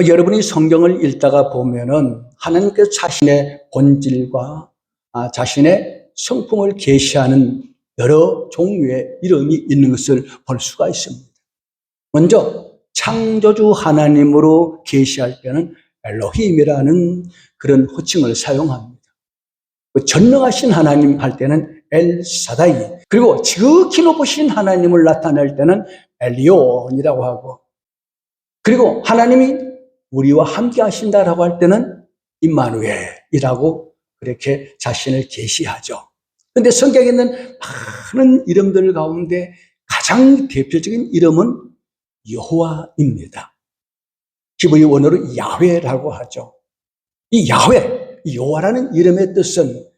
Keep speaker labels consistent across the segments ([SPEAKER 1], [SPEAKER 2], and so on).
[SPEAKER 1] 여러분이 성경을 읽다가 보면은 하나님께서 자신의 본질과 자신의 성품을 계시하는 여러 종류의 이름이 있는 것을 볼 수가 있습니다. 먼저 창조주 하나님으로 계시할 때는 엘로힘이라는 그런 호칭을 사용합니다. 전능하신 하나님 할 때는 엘사다이, 그리고 지극히 높으신 하나님을 나타낼 때는 엘리온이라고 하고, 그리고 하나님이 우리와 함께 하신다라고 할 때는 임마누엘이라고 그렇게 자신을 계시하죠. 그런데 성경에 있는 많은 이름들 가운데 가장 대표적인 이름은 여호와입니다. 히브리 원어로 야훼라고 하죠. 이 야훼, 여호와라는 이름의 뜻은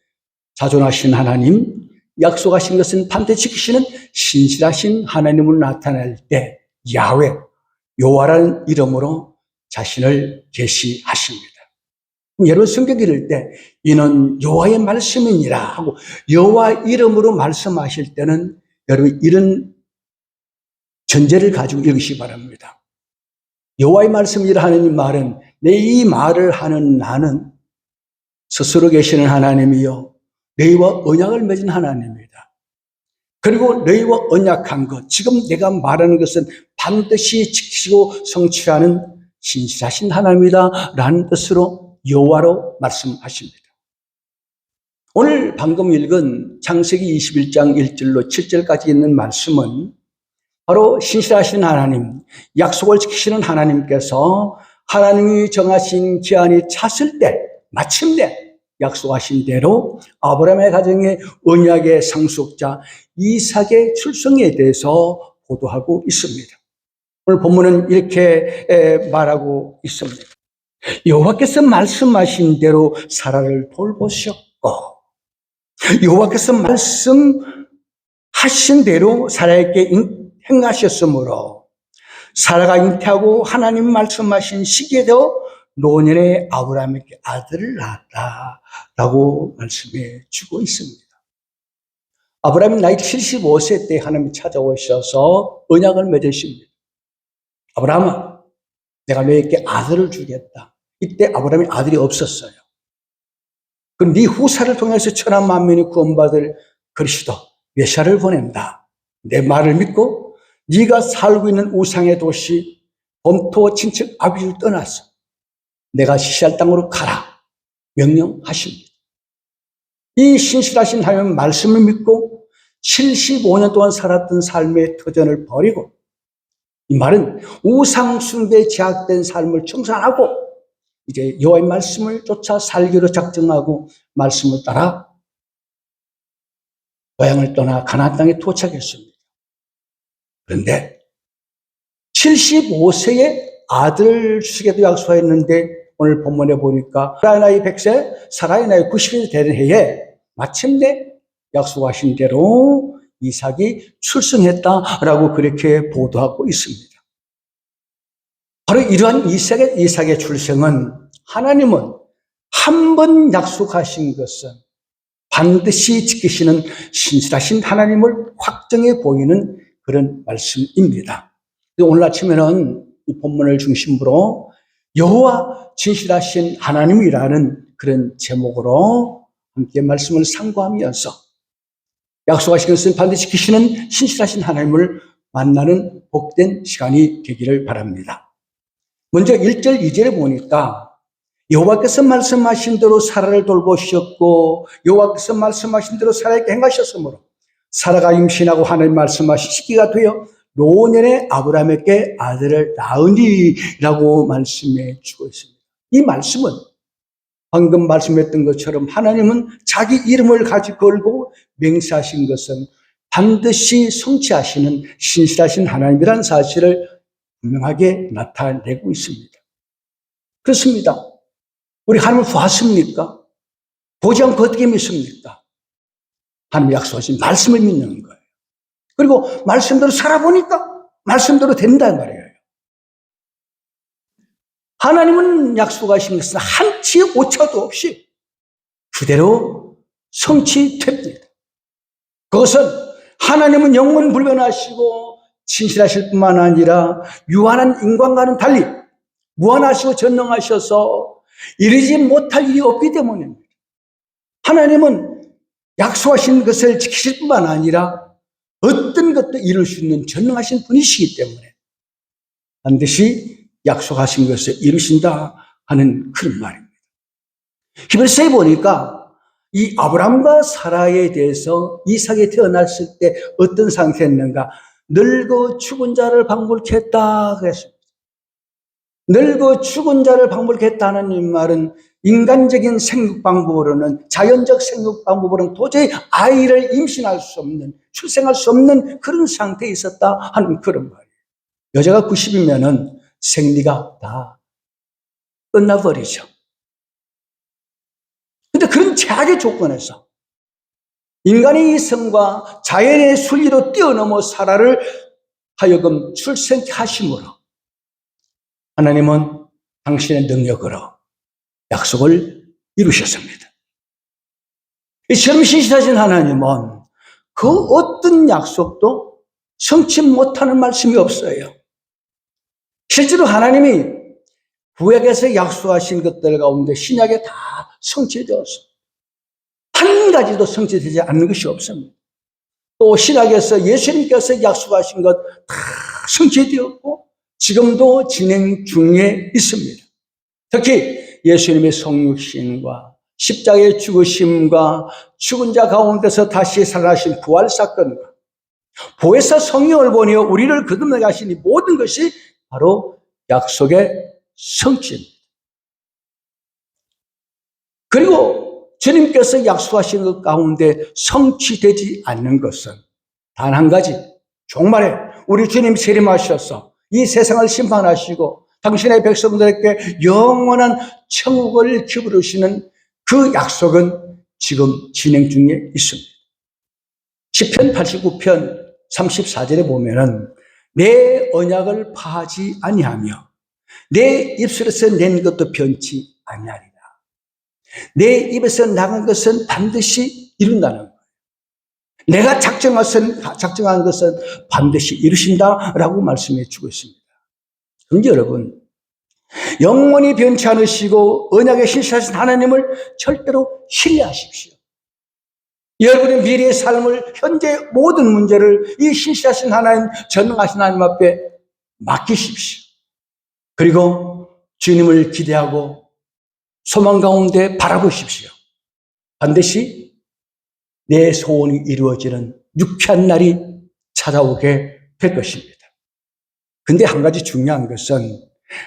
[SPEAKER 1] 자존하신 하나님, 약속하신 것은 반드시 지키시는 신실하신 하나님을 나타낼 때 야훼, 여호와라는 이름으로 자신을 계시하십니다. 여러분 성경 읽을 때 이는 여호와의 말씀이니라 하고 여호와 이름으로 말씀하실 때는 여러분 이런 전제를 가지고 읽으시기 바랍니다. 여호와의 말씀이라 하는 이 말은 내 이 말을 하는 나는 스스로 계시는 하나님이요 너희와 언약을 맺은 하나님이다. 그리고 너희와 언약한 것, 지금 내가 말하는 것은 반드시 지키시고 성취하는 신실하신 하나님이다 라는 뜻으로 여호와로 말씀하십니다. 오늘 방금 읽은 창세기 21장 1절로 7절까지 있는 말씀은 바로 신실하신 하나님, 약속을 지키시는 하나님께서 하나님이 정하신 기한이 찼을 때 마침내 약속하신 대로 아브라함의 가정의 언약의 상속자 이삭의 출생에 대해서 보도하고 있습니다. 오늘 본문은 이렇게 말하고 있습니다. 여호와께서 말씀하신 대로 사라를 돌보셨고, 여호와께서 말씀하신 대로 사라에게 행하셨으므로 사라가 잉태하고 하나님 말씀하신 시기에도 노년에 아브라함에게 아들을 낳았다라고 말씀해 주고 있습니다. 아브라함이 나이 75세 때 하나님이 찾아오셔서 언약을 맺으십니다. 아브라함아, 내가 너에게 아들을 주겠다. 이때 아브라함이 아들이 없었어요. 그럼 네 후사를 통해서 천한 만민이 구원받을 그리스도 메시아를 보낸다. 내 말을 믿고 네가 살고 있는 우상의 도시 본토 친척 아비를 떠나서 내가 지시할 땅으로 가라 명령하십니다. 이 신실하신 하나님 말씀을 믿고 75년 동안 살았던 삶의 터전을 버리고, 이 말은 우상 숭배에 제약된 삶을 청산하고 이제 여호와의 말씀을 쫓아 살기로 작정하고 말씀을 따라 고향을 떠나 가나안 땅에 도착했습니다. 그런데 75세에 아들을 주시기도 약속했는데 오늘 본문에 보니까 사라의 나이 100세, 사라의 나이 90세 되는 해에 마침내 약속하신 대로 이삭이 출생했다라고 그렇게 보도하고 있습니다. 바로 이러한 이삭의 출생은 하나님은 한 번 약속하신 것은 반드시 지키시는 신실하신 하나님을 확정해 보이는 그런 말씀입니다. 오늘 아침에는 이 본문을 중심으로 여호와 진실하신 하나님이라는 그런 제목으로 함께 말씀을 상고하면서 약속하신 것은 반드시 지키시는 신실하신 하나님을 만나는 복된 시간이 되기를 바랍니다. 먼저 1절 2절에 보니까 여호와께서 말씀하신 대로 사라를 돌보셨고 여호와께서 말씀하신 대로 사라에게 행하셨으므로 사라가 임신하고 하나님 말씀하신 시기가 되어 노년에 아브라함에게 아들을 낳으니라고 말씀해 주고 있습니다. 이 말씀은 방금 말씀했던 것처럼 하나님은 자기 이름을 가지고 걸고 맹세하신 것은 반드시 성취하시는 신실하신 하나님이라는 사실을 분명하게 나타내고 있습니다. 그렇습니다. 우리 하나님을 보았습니까? 보지 않고 어떻게 믿습니까? 하나님 약속하신 말씀을 믿는 거예요. 그리고 말씀대로 살아보니까 말씀대로 된다는 말이에요. 하나님은 약속하신 것은 한치 오차도 없이 그대로 성취됩니다. 그것은 하나님은 영원 불변하시고 진실하실 뿐만 아니라 유한한 인간과는 달리 무한하시고 전능하셔서 이루지 못할 일이 없기 때문입니다. 하나님은 약속하신 것을 지키실 뿐만 아니라 어떤 것도 이룰 수 있는 전능하신 분이시기 때문에 반드시 약속하신 것을 이루신다 하는 그런 말입니다. 히브리서에 보니까 이 아브람과 사라에 대해서 이삭이 태어났을 때 어떤 상태였는가? 늙어 죽은 자를 방불케 했다 그랬습니다. 늙어 죽은 자를 방불케 했다는 이 말은 인간적인 생육 방법으로는, 자연적 생육 방법으로는 도저히 아이를 임신할 수 없는, 출생할 수 없는 그런 상태에 있었다 하는 그런 말이에요. 여자가 90이면은 생리가 다 끝나버리죠. 근데 그런 제약의 조건에서 인간의 이성과 자연의 순리로 뛰어넘어 사라를 하여금 출생케 하심으로 하나님은 당신의 능력으로 약속을 이루셨습니다. 이 신실하신 하나님은 그 어떤 약속도 성취 못하는 말씀이 없어요. 실제로 하나님이 구약에서 약속하신 것들 가운데 신약에 다 성취되었습니다. 한 가지도 성취되지 않는 것이 없습니다. 또 신약에서 예수님께서 약속하신 것 다 성취되었고 지금도 진행 중에 있습니다. 특히 예수님의 성육신과 십자가의 죽으심과 죽은 자 가운데서 다시 살아나신 부활 사건과 보혜사 성령을 보내어 우리를 거듭나게 하신 이 모든 것이 바로 약속의 성취입니다. 그리고 주님께서 약속하신 것 가운데 성취되지 않는 것은 단 한 가지, 종말에 우리 주님 세림하셔서 이 세상을 심판하시고 당신의 백성들에게 영원한 천국을 기부르시는 그 약속은 지금 진행 중에 있습니다. 시편 89편 34절에 보면은 내 언약을 파하지 아니하며 내 입술에서 낸 것도 변치 아니하리라. 내 입에서 나간 것은 반드시 이룬다는 거예요. 내가 작정한 것은 반드시 이루신다라고 말씀해 주고 있습니다. 그런데 여러분, 영원히 변치 않으시고 언약에 신실하신 하나님을 절대로 신뢰하십시오. 여러분의 미래의 삶을, 현재 모든 문제를 이 신실하신 하나님, 전능하신 하나님 앞에 맡기십시오. 그리고 주님을 기대하고 소망 가운데 바라보십시오. 반드시 내 소원이 이루어지는 유쾌한 날이 찾아오게 될 것입니다. 근데 한 가지 중요한 것은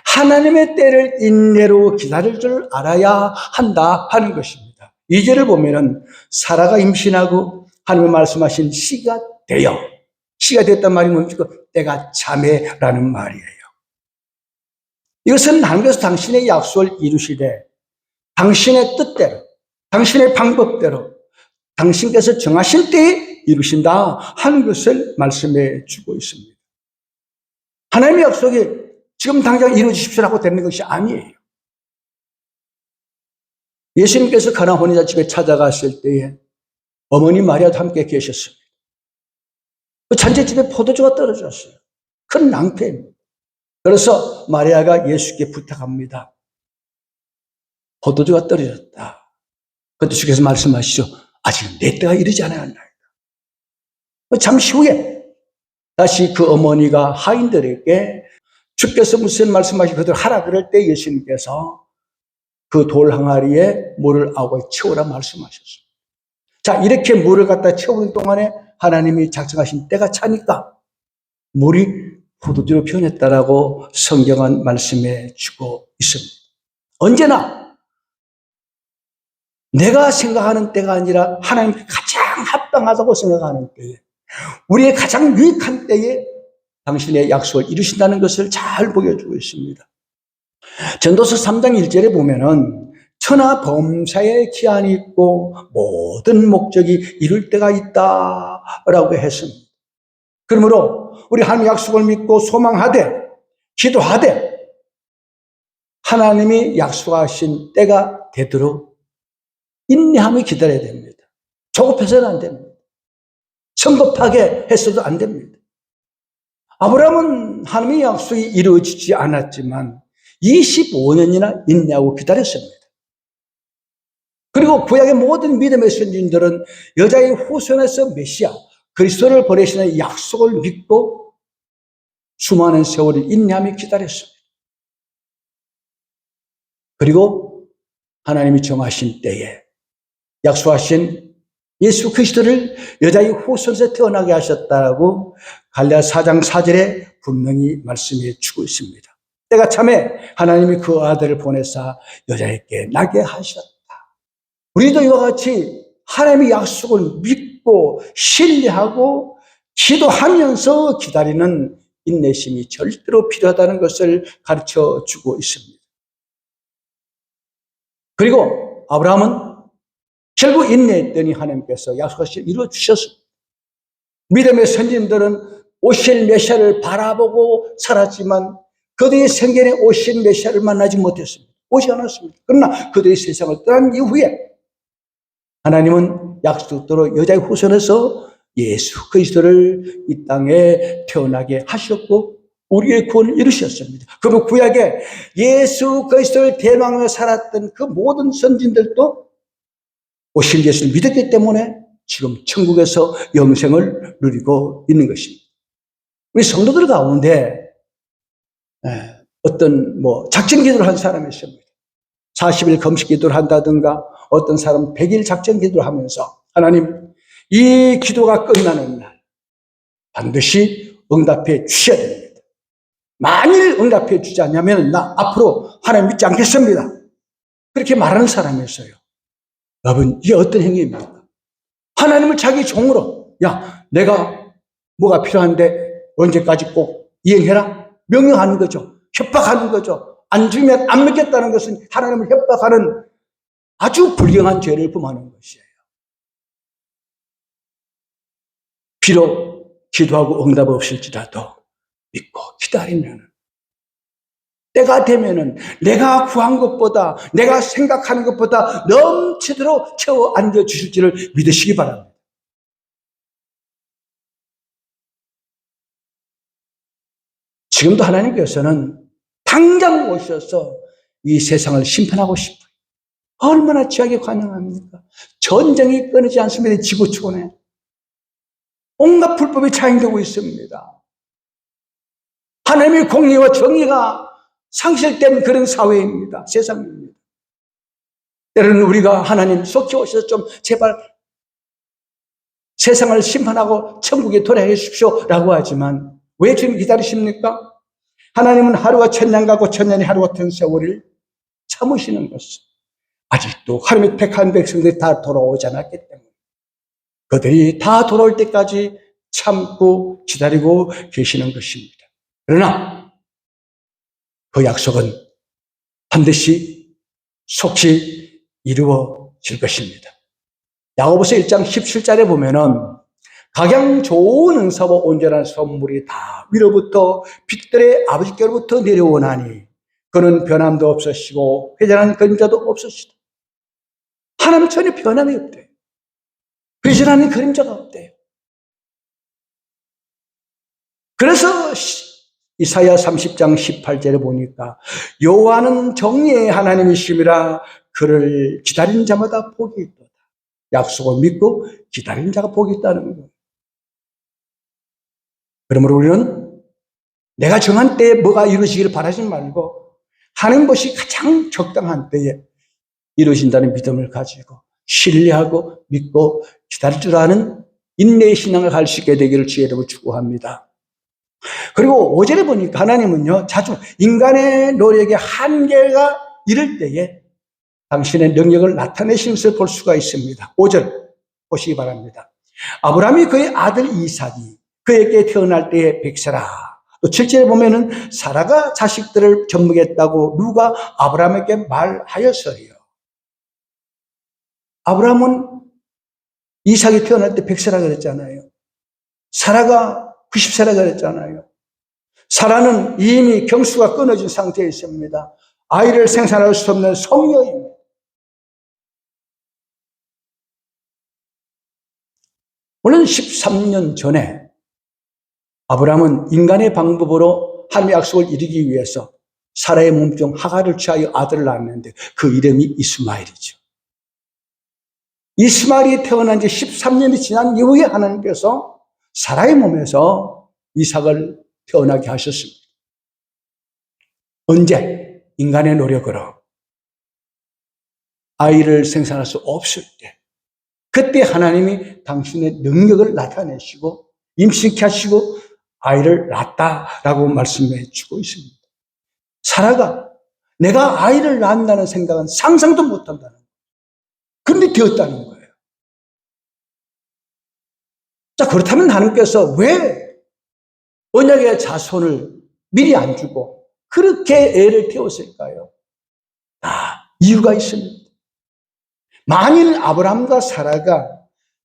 [SPEAKER 1] 하나님의 때를 인내로 기다릴 줄 알아야 한다 하는 것입니다. 2절을 보면은 사라가 임신하고 하나님의 말씀하신 시가 되어, 시가 됐단 말이 뭡니까? 때가 참해라는 말이에요. 이것은 하나님께서 당신의 약속을 이루시되 당신의 뜻대로, 당신의 방법대로 당신께서 정하신 때에 이루신다 하는 것을 말씀해 주고 있습니다. 하나님의 약속이 지금 당장 이루어지십시오라고 되는 것이 아니에요. 예수님께서 가나 혼인자 집에 찾아갔을 때에 어머니 마리아도 함께 계셨습니다. 그 잔치집에 포도주가 떨어졌어요. 큰 낭패입니다. 그래서 마리아가 예수께 부탁합니다. 포도주가 떨어졌다. 그때 주께서 말씀하시죠. 아직 내 때가 이르지 않았나이다. 잠시 후에 다시 그 어머니가 하인들에게 주께서 무슨 말씀하시고 그들 하라 그럴 때 예수님께서 그 돌 항아리에 물을 아우에 채우라 말씀하셨습니다. 자, 이렇게 물을 갖다 채우는 동안에 하나님이 작정하신 때가 차니까 물이 포도주로 변했다라고 성경은 말씀해 주고 있습니다. 언제나 내가 생각하는 때가 아니라 하나님 가장 합당하다고 생각하는 때에, 우리의 가장 유익한 때에 당신의 약속을 이루신다는 것을 잘 보여주고 있습니다. 전도서 3장 1절에 보면은 천하 범사에 기한이 있고 모든 목적이 이룰 때가 있다라고 했습니다. 그러므로 우리 하나님의 약속을 믿고 소망하되 기도하되 하나님이 약속하신 때가 되도록 인내하며 기다려야 됩니다. 조급해서는 안 됩니다. 성급하게 했어도 안 됩니다. 아브라함은 하나님의 약속이 이루어지지 않았지만 25년이나 인내하고 기다렸습니다. 그리고 구약의 모든 믿음의 선진들은 여자의 후손에서 메시아 그리스도를 보내시는 약속을 믿고 수많은 세월을 인내하며 기다렸습니다. 그리고 하나님이 정하신 때에 약속하신 예수 그리스도를 여자의 후손에서 태어나게 하셨다고 갈라디아 4장 4절에 분명히 말씀해 주고 있습니다. 때가 참에 하나님이 그 아들을 보내사 여자에게 나게 하셨다. 우리도 이와 같이 하나님의 약속을 믿고 신뢰하고 기도하면서 기다리는 인내심이 절대로 필요하다는 것을 가르쳐 주고 있습니다. 그리고 아브라함은 결국 인내했더니 하나님께서 약속을 이루어 주셨습니다. 믿음의 선진들은 오실 메시아를 바라보고 살았지만 그들의 생전에 오신 메시아를 만나지 못했습니다. 오지 않았습니다. 그러나 그들이 세상을 떠난 이후에 하나님은 약속대로 여자의 후손에서 예수 그리스도를 이 땅에 태어나게 하셨고 우리의 구원을 이루셨습니다. 그리고 구약에 예수 그리스도를 대망하며 살았던 그 모든 선진들도 오실 예수를 믿었기 때문에 지금 천국에서 영생을 누리고 있는 것입니다. 우리 성도들 가운데 어떤 작전 기도를 한 사람이 있습니다. 40일 금식 기도를 한다든가 어떤 사람은 100일 작전 기도를 하면서 하나님 이 기도가 끝나는 날 반드시 응답해 주셔야 됩니다. 만일 응답해 주지 않으면 나 앞으로 하나님 믿지 않겠습니다. 그렇게 말하는 사람이 있어요. 여러분 이게 어떤 행위입니까? 하나님을 자기 종으로 내가 뭐가 필요한데 언제까지 꼭 이행해라 명령하는 거죠. 협박하는 거죠. 안 주면 안 믿겠다는 것은 하나님을 협박하는 아주 불경한 죄를 범하는 것이에요. 비록 기도하고 응답 없을지라도 믿고 기다리면 때가 되면은 내가 구한 것보다 내가 생각하는 것보다 넘치도록 채워 안겨 주실지를 믿으시기 바랍니다. 지금도 하나님께서는 당장 오셔서 이 세상을 심판하고 싶어요. 얼마나 지하게 관영합니까? 전쟁이 끊이지 않습니다. 지구촌에 온갖 불법이 차행되고 있습니다. 하나님의 공의와 정의가 상실된 그런 사회입니다. 세상입니다. 때로는 우리가 하나님 속히 오셔서 좀 제발 세상을 심판하고 천국에 돌아가 주십시오 라고 하지만 왜 지금 기다리십니까? 하나님은 하루가 천년 가고 천년이 하루 같은 세월을 참으시는 것은 아직도 하나님의 택한 백성들이 다 돌아오지 않았기 때문에 그들이 다 돌아올 때까지 참고 기다리고 계시는 것입니다. 그러나 그 약속은 반드시 속히 이루어질 것입니다. 야고보서 1장 17절에 보면은 각양 좋은 은사와 온전한 선물이 다 위로부터 빛들의 아버지께로부터 내려오나니 그는 변함도 없으시고 회전한 그림자도 없으시다. 하나님 전혀 변함이 없대요. 회전하는 그림자가 없대요. 그래서 이사야 30장 18절에 보니까 여호와는 정의의 하나님이심이라 그를 기다리는 자마다 복이 있도다. 약속을 믿고 기다리는 자가 복이 있다는 거예요. 그러므로 우리는 내가 정한 때에 뭐가 이루어지기를 바라지 말고 하나님 것이 가장 적당한 때에 이루어진다는 믿음을 가지고 신뢰하고 믿고 기다릴 줄 아는 인내의 신앙을 갈 수 있게 되기를 주의 이름으로 축복합니다. 그리고 5절에 보니까 하나님은요 자주 인간의 노력의 한계가 이를 때에 당신의 능력을 나타내시는 것을 볼 수가 있습니다. 5절 보시기 바랍니다. 아브라함이 그의 아들 이삭이 그에게 태어날 때에 백세라. 또 7절에 보면은 사라가 자식들을 젖먹였다고 누가 아브라함에게 말하였어요. 아브라함은 이삭이 태어날 때 백세라 그랬잖아요. 사라가 90세라 그랬잖아요. 사라는 이미 경수가 끊어진 상태에 있습니다. 아이를 생산할 수 없는 성녀입니다. 물론 13년 전에 아브라함은 인간의 방법으로 하나님의 약속을 이루기 위해서 사라의 몸종 하갈을 취하여 아들을 낳았는데 그 이름이 이스마엘이죠. 이스마엘이 태어난 지 13년이 지난 이후에 하나님께서 사라의 몸에서 이삭을 태어나게 하셨습니다. 언제? 인간의 노력으로 아이를 생산할 수 없을 때, 그때 하나님이 당신의 능력을 나타내시고 임신케 하시고 아이를 낳았다라고 말씀해 주고 있습니다. 사라가 내가 아이를 낳는다는 생각은 상상도 못한다는 거예요. 그런데 되었다는 거예요. 자, 그렇다면 하나님께서 왜 언약의 자손을 미리 안 주고 그렇게 애를 태웠을까요? 이유가 있습니다. 만일 아브라함과 사라가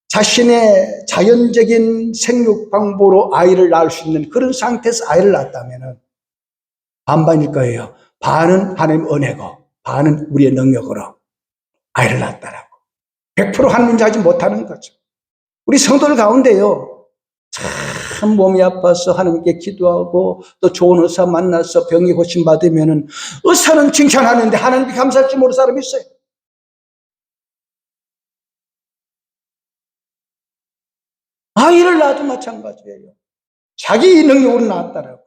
[SPEAKER 1] 자신의 자연적인 생육 방법으로 아이를 낳을 수 있는 그런 상태에서 아이를 낳았다면 반반일 거예요. 반은 하나님 은혜고 반은 우리의 능력으로 아이를 낳았다라고. 100% 한문자하지 못하는 거죠. 우리 성도들 가운데요, 참 몸이 아파서 하나님께 기도하고 또 좋은 의사 만나서 병이 고침받으면 의사는 칭찬하는데 하나님께 감사할 줄 모르는 사람이 있어요. 아이를 낳아도 마찬가지예요. 자기 능력으로 낳았다라고.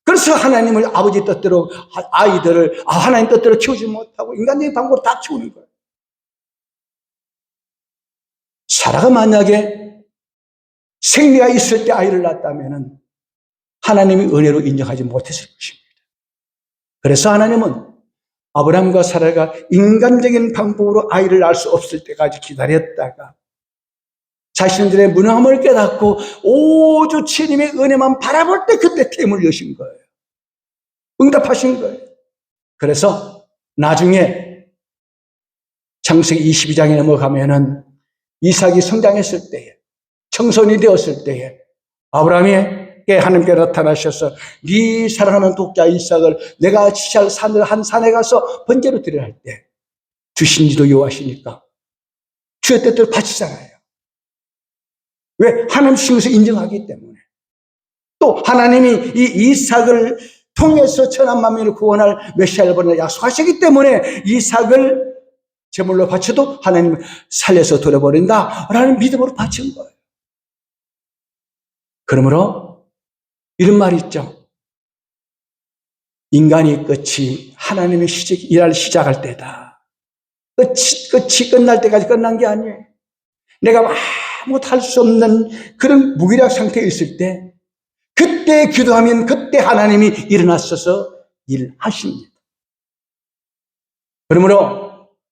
[SPEAKER 1] 그래서 하나님을 아버지 뜻대로 아이들을 하나님 뜻대로 키우지 못하고 인간적인 방법으로 다 키우는 거예요. 사라가 만약에 생리가 있을 때 아이를 낳았다면 하나님이 은혜로 인정하지 못했을 것입니다. 그래서 하나님은 아브라함과 사라가 인간적인 방법으로 아이를 낳을 수 없을 때까지 기다렸다가 자신들의 무능함을 깨닫고 오주 주님의 은혜만 바라볼 때 그때 템을 여신 거예요. 응답하신 거예요. 그래서 나중에 창세기 22장에 넘어가면은 이삭이 성장했을 때에, 청소년이 되었을 때에 아브라함에게 하나님께 나타나셔서 네 사랑하는 독자 이삭을 내가 지시할 산을 한 산에 가서 번제로 드려야 할 때 주신지도 여호와시니까 주의 뜻대로 바치잖아요. 왜? 하나님 주신 것을 인정하기 때문에. 또 하나님이 이 이삭을 통해서 천한 만민을 구원할 메시아를 보내 약속하시기 때문에 이삭을 제물로 바쳐도 하나님을 살려서 돌려버린다라는 믿음으로 바친 거예요. 그러므로 이런 말이 있죠. 인간의 끝이 하나님의 일을 시작할 때다. 끝이 끝날 때까지 끝난 게 아니에요. 내가 아무것도 할 수 없는 그런 무기력 상태에 있을 때 그때 기도하면 그때 하나님이 일어나셔서 일하십니다. 그러므로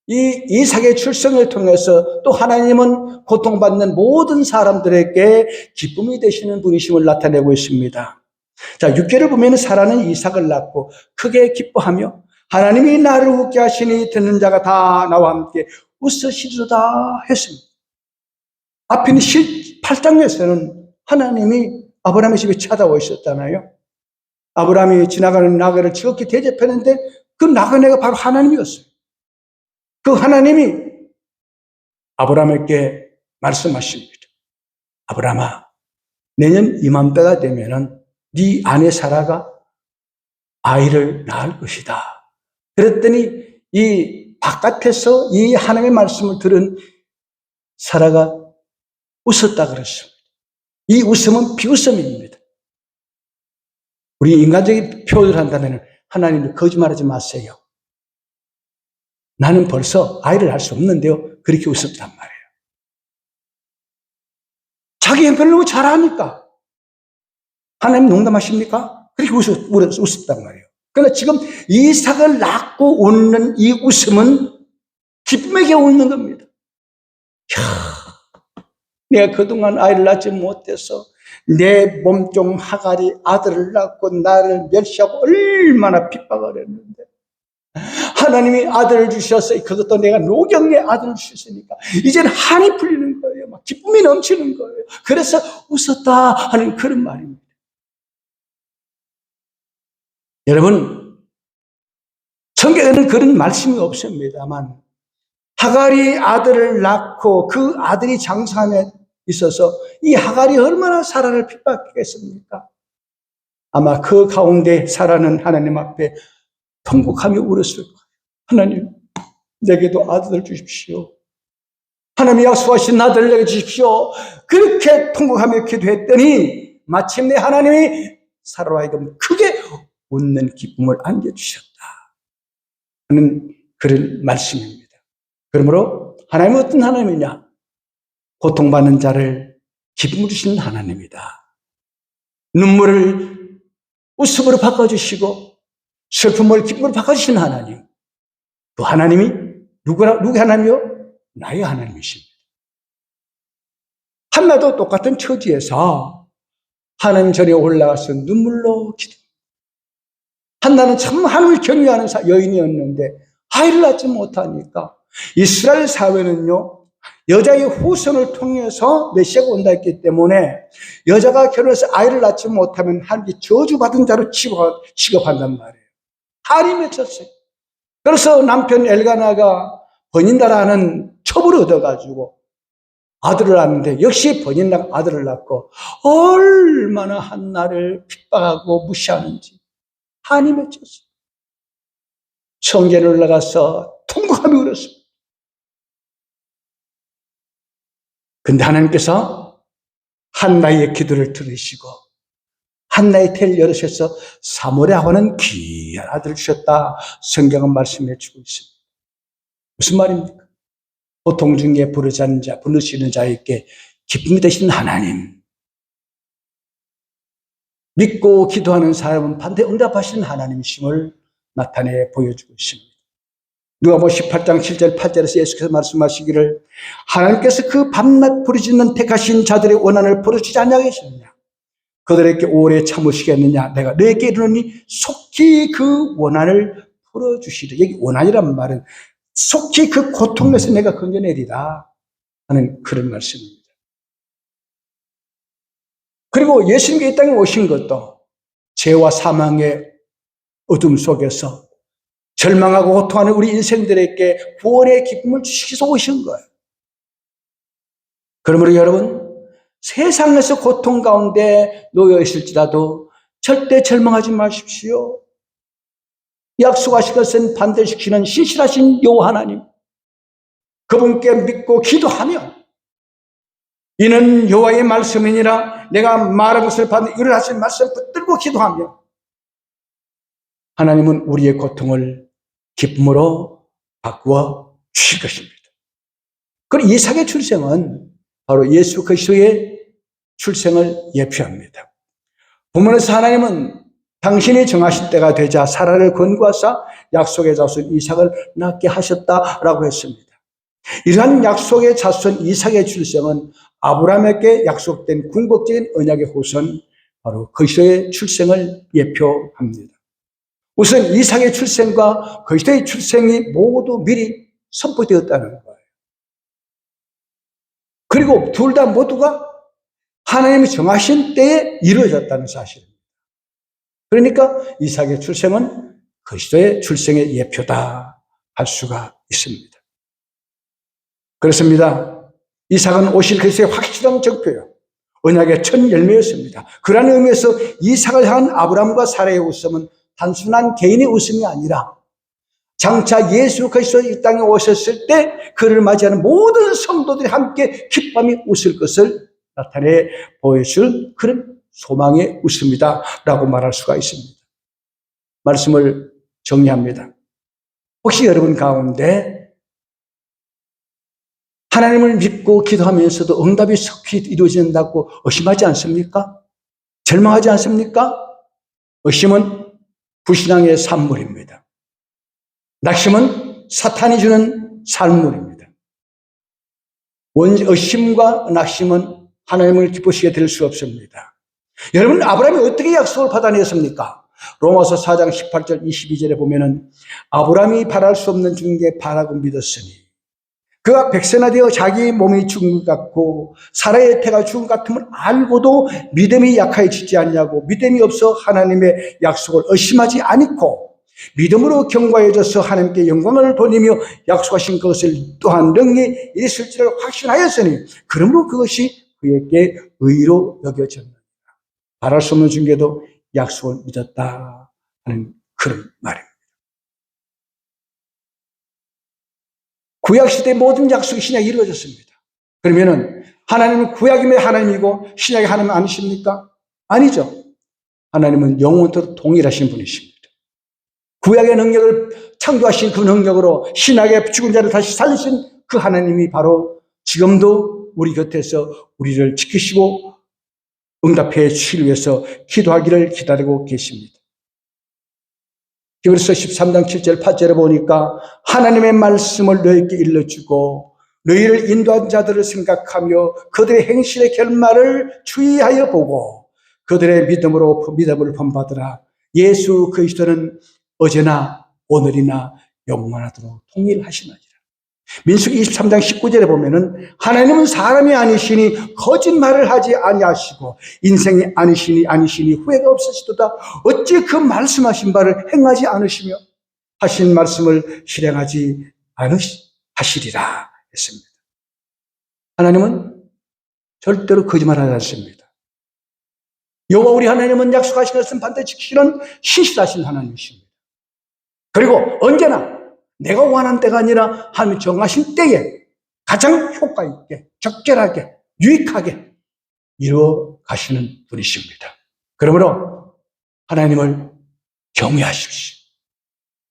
[SPEAKER 1] 이 이삭의 출생을 통해서 또 하나님은 고통받는 모든 사람들에게 기쁨이 되시는 분이심을 나타내고 있습니다. 자, 6절을 보면 사라는 이삭을 낳고 크게 기뻐하며 하나님이 나를 웃게 하시니 듣는 자가 다 나와 함께 웃으시리로다 했습니다. 앞에 있는 8장에서는 하나님이 아브라함의 집에 찾아오셨잖아요. 아브라함이 지나가는 나귀를 지극히 대접했는데 그 나그네가 바로 하나님이었어요. 그 하나님이 아브라함에게 말씀하십니다. 아브라함아, 내년 이맘때가 되면은 네 아내 사라가 아이를 낳을 것이다. 그랬더니 이 바깥에서 이 하나님의 말씀을 들은 사라가 웃었다 그랬습니다. 이 웃음은 비웃음입니다. 우리 인간적인 표현을 한다면 하나님을 거짓말하지 마세요. 나는 벌써 아이를 할 수 없는데요. 그렇게 웃었단 말이에요. 자기 형편을 너무 잘하니까. 하나님 농담하십니까? 그렇게 웃었단 말이에요. 그러나 지금 이삭을 낳고 웃는 이 웃음은 기쁨에게 웃는 겁니다. 내가 그동안 아이를 낳지 못해서 내 몸종 하갈이 아들을 낳고 나를 멸시하고 얼마나 핍박을 했는데 하나님이 아들을 주셔서 그것도 내가 노경의 아들을 주셨으니까 이제는 한이 풀리는 거예요. 막 기쁨이 넘치는 거예요. 그래서 웃었다 하는 그런 말입니다. 여러분, 성경에는 그런 말씀이 없습니다만 하갈이 아들을 낳고 그 아들이 장성함에 있어서 이 하갈이 얼마나 사라를 핍박했겠습니까? 아마 그 가운데 사라는 하나님 앞에 통곡하며 울었을 거예요. 하나님, 내게도 아들을 주십시오. 하나님이 약속하신 아들을 내게 주십시오. 그렇게 통곡하며 기도했더니 마침내 하나님이 사라로 하여금 크게 웃는 기쁨을 안겨주셨다 하는 그런 말씀입니다. 그러므로 하나님은 어떤 하나님이냐? 고통받는 자를 기쁨을 주시는 하나님이다. 눈물을 웃음으로 바꿔주시고 슬픔을 기쁨으로 바꿔주시는 하나님. 그 하나님이 누구의 하나님이요? 나의 하나님이십니다. 한나도 똑같은 처지에서 하나님 전에 올라가서 눈물로 기도. 한나는 참 하나님을 경외하는 여인이었는데 아이를 낳지 못하니까 이스라엘 사회는요, 여자의 후손을 통해서 메시아가 온다 했기 때문에 여자가 결혼해서 아이를 낳지 못하면 하나님이 저주받은 자로 취급한단 말이에요. 한이 맺혔어요. 그래서 남편 엘가나가 번인다라는 첩을 얻어가지고 아들을 낳는데 역시 번인다가 아들을 낳고 얼마나 한나를 핍박하고 무시하는지 한이 맺혔어요. 성전에 올라가서 통곡하며 울었습니다. 근데 하나님께서 한나의 기도를 들으시고 한나의 태를 열으셔서 사모라하고는 귀한 아들을 주셨다. 성경은 말씀해 주고 있습니다. 무슨 말입니까? 고통 중에 부르시는 자에게 기쁨이 되시는 하나님. 믿고 기도하는 사람은 반드시 응답하시는 하나님이심을 나타내 보여주고 있습니다. 누가복음 18장 7절 8절에서 예수께서 말씀하시기를 하나님께서 그 밤낮 부르짖는 택하신 자들의 원한을 풀어주지 아니하겠느냐? 그들에게 오래 참으시겠느냐? 내가 너에게 이르노니 속히 그 원한을 풀어주시리. 여기 원한이란 말은 속히 그 고통에서 내가 건져내리라 하는 그런 말씀입니다. 그리고 예수님이 이 땅에 오신 것도 죄와 사망의 어둠 속에서 절망하고 고통하는 우리 인생들에게 구원의 기쁨을 주시기 위해서 오신 거예요. 그러므로 여러분, 세상에서 고통 가운데 놓여 있을지라도 절대 절망하지 마십시오. 약속하신 것은 반드시 지키는 신실하신 여호와 하나님, 그분께 믿고 기도하며 이는 여호와의 말씀이니라 내가 말한 것을 받는 이를 하신 말씀 붙들고 기도하며 하나님은 우리의 고통을 기쁨으로 바꾸어 주실 것입니다. 그리고 이삭의 출생은 바로 예수 그리스도의 출생을 예표합니다. 본문에서 하나님은 당신이 정하신 때가 되자 사라를 권고하사 약속의 자손 이삭을 낳게 하셨다라고 했습니다. 이러한 약속의 자손 이삭의 출생은 아브라함에게 약속된 궁극적인 언약의 후손 바로 그리스도의 출생을 예표합니다. 우선 이삭의 출생과 그리스도의 출생이 모두 미리 선포되었다는 거예요. 그리고 둘 다 모두가 하나님이 정하신 때에 이루어졌다는 사실입니다. 그러니까 이삭의 출생은 그리스도의 출생의 예표다 할 수가 있습니다. 그렇습니다. 이삭은 오실 그리스도의 확실한 증표요, 언약의 첫 열매였습니다. 그러한 의미에서 이삭을 향한 아브라함과 사라의 웃음은 단순한 개인의 웃음이 아니라 장차 예수 그리스도 이 땅에 오셨을 때 그를 맞이하는 모든 성도들이 함께 기쁨이 웃을 것을 나타내 보여줄 그런 소망의 웃음이다 라고 말할 수가 있습니다. 말씀을 정리합니다. 혹시 여러분 가운데 하나님을 믿고 기도하면서도 응답이 속히 이루어진다고 의심하지 않습니까? 절망하지 않습니까? 의심은 불신앙의 산물입니다. 낙심은 사탄이 주는 산물입니다. 의심과 낙심은 하나님을 기쁘시게 될 수 없습니다. 여러분, 아브라함이 어떻게 약속을 받아냈습니까? 로마서 4장 18절 22절에 보면은 아브라함이 바랄 수 없는 중에 바라고 믿었으니 그가 백세나 되어 자기 몸이 죽은 것 같고 사라의 태가 죽은 것 같음을 알고도 믿음이 약해지지 않냐고 믿음이 없어 하나님의 약속을 의심하지 않고 믿음으로 경과해져서 하나님께 영광을 돌리며 약속하신 것을 또한 능히 이루실 줄 확신하였으니 그러므로 그것이 그에게 의로 여겨졌느니라. 바랄 수 없는 중에도 약속을 믿었다 하는 그런 말입니다. 구약시대의 모든 약속이 신약에 이루어졌습니다. 그러면은 하나님은 구약임의 하나님이고 신약의 하나님 아니십니까? 아니죠. 하나님은 영원토록 동일하신 분이십니다. 구약의 능력을 창조하신 그 능력으로 신약의 죽은 자를 다시 살리신 그 하나님이 바로 지금도 우리 곁에서 우리를 지키시고 응답해 주시기 위해서 기도하기를 기다리고 계십니다. 히브리서 13장 7절 8절에 보니까 하나님의 말씀을 너희에게 일러주고 너희를 인도한 자들을 생각하며 그들의 행실의 결말을 주의하여 보고 그들의 믿음을 본받으라. 예수 그리스도는 어제나 오늘이나 영원하도록 동일하시나이다. 민수기 23장 19절에 보면은 하나님은 사람이 아니시니 거짓말을 하지 아니하시고 인생이 아니시니 후회가 없으시도다. 어찌 그 말씀하신 바를 행하지 않으시며 하신 말씀을 실행하지 하시리라 했습니다. 하나님은 절대로 거짓말하지 않습니다. 여호와 우리 하나님은 약속하신 것은 반드시 지키시는 신실하신 하나님이십니다. 그리고 언제나 내가 원하는 때가 아니라 하나님이 정하신 때에 가장 효과 있게 적절하게 유익하게 이루어 가시는 분이십니다. 그러므로 하나님을 경외하십시오.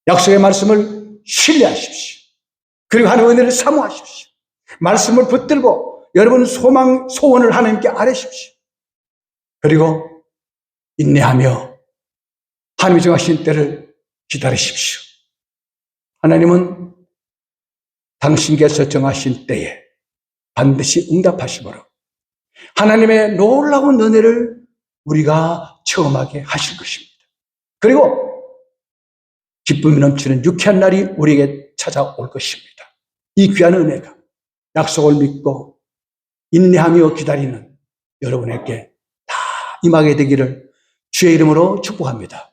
[SPEAKER 1] 약속의 말씀을 신뢰하십시오. 그리고 하나님의 은혜를 사모하십시오. 말씀을 붙들고 여러분 소원을 하나님께 아뢰십시오. 그리고 인내하며 하나님이 정하신 때를 기다리십시오. 하나님은 당신께서 정하신 때에 반드시 응답하시므로 하나님의 놀라운 은혜를 우리가 체험하게 하실 것입니다. 그리고 기쁨이 넘치는 유쾌한 날이 우리에게 찾아올 것입니다. 이 귀한 은혜가 약속을 믿고 인내하며 기다리는 여러분에게 다 임하게 되기를 주의 이름으로 축복합니다.